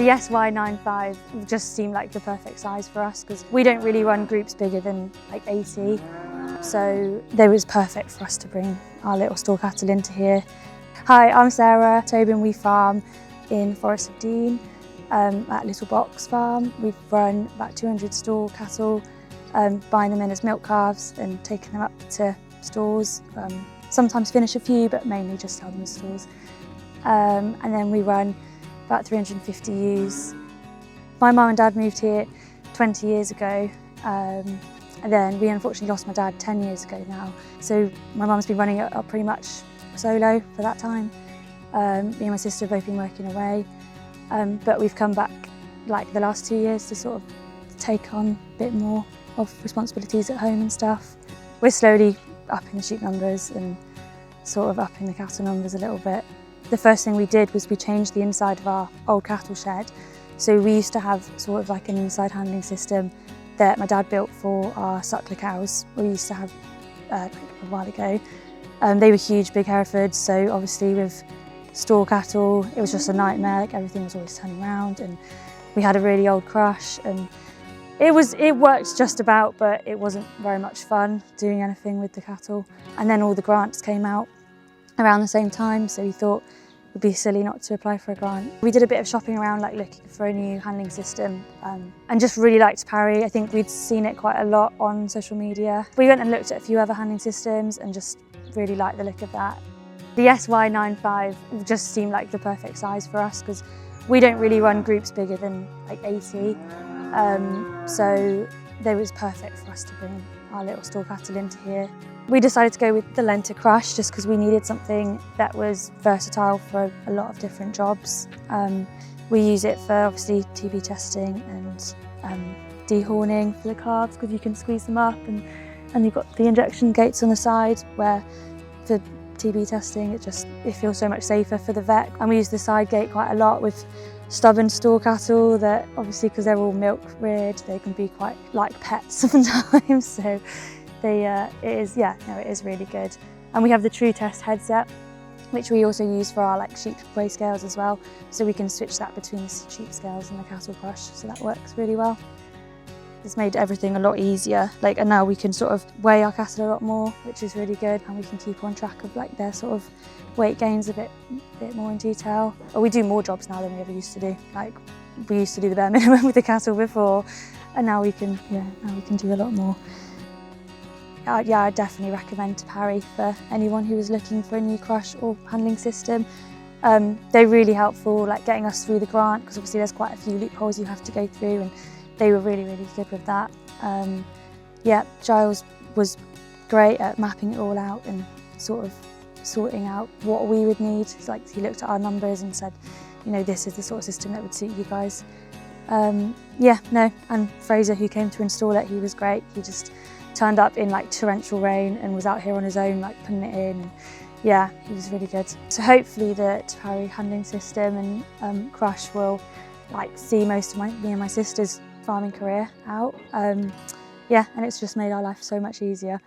The SY95 just seemed like the perfect size for us because we don't really run groups bigger than like 80. So they was perfect for us to bring our little store cattle into here. Hi, I'm Sarah. Tobin, we farm in Forest of Dean at Little Box Farm. We've run about 200 store cattle, buying them in as milk calves and taking them up to stores. Sometimes finish a few, but mainly just sell them as stores. And then we run about 350 ewes. My mum and dad moved here 20 years ago, and then we unfortunately lost my dad 10 years ago now. So my mum's been running it up pretty much solo for that time. Me and my sister have both been working away, but we've come back like the last 2 years to sort of take on a bit more of responsibilities at home and stuff. We're slowly upping the sheep numbers and sort of upping the cattle numbers a little bit. The first thing we did was we changed the inside of our old cattle shed. So we used to have sort of like an inside handling system that my dad built for our suckler cows. We used to have a while ago. They were huge, big Herefords, so obviously with store cattle, it was just a nightmare. Like everything was always turning around, and we had a really old crush, and it worked just about, but it wasn't very much fun doing anything with the cattle. And then all the grants came out around the same time, so we thought it would be silly not to apply for a grant. We did a bit of shopping around, like looking for a new handling system, and just really liked Pari. I think we'd seen it quite a lot on social media. We went and looked at a few other handling systems and just really liked the look of that. The SY95 just seemed like the perfect size for us because we don't really run groups bigger than like 80. So they was perfect for us to bring our little store cattle into here. We decided to go with the Lenta crush just because we needed something that was versatile for a lot of different jobs. We use it for obviously TB testing and dehorning for the calves because you can squeeze them up, and you've got the injection gates on the side where for TB testing it feels so much safer for the vet. And we use the side gate quite a lot with stubborn store cattle that obviously, because they're all milk reared, they can be quite like pets sometimes. So it is really good. And we have the True Test headset, which we also use for our like sheep weigh scales as well. So we can switch that between the sheep scales and the cattle crush. So that works really well. It's made everything a lot easier. And now we can sort of weigh our cattle a lot more, which is really good. And we can keep on track of like their sort of weight gains a bit more in detail. But we do more jobs now than we ever used to do. Like we used to do the bare minimum with the cattle before, and now we can do a lot more. Yeah, I definitely recommend Pari for anyone who is looking for a new crush or handling system. They're really helpful, like getting us through the grant, because obviously there's quite a few loopholes you have to go through, and they were really, really good with that. Yeah, Giles was great at mapping it all out and sort of sorting out what we would need. It's like he looked at our numbers and said, you know, this is the sort of system that would suit you guys. And Fraser, who came to install it, he was great. He just turned up in like torrential rain and was out here on his own, like putting it in. Yeah, he was really good. So hopefully the Pari handling system and crush will like see most of me and my sister's farming career out. Yeah, and it's just made our life so much easier.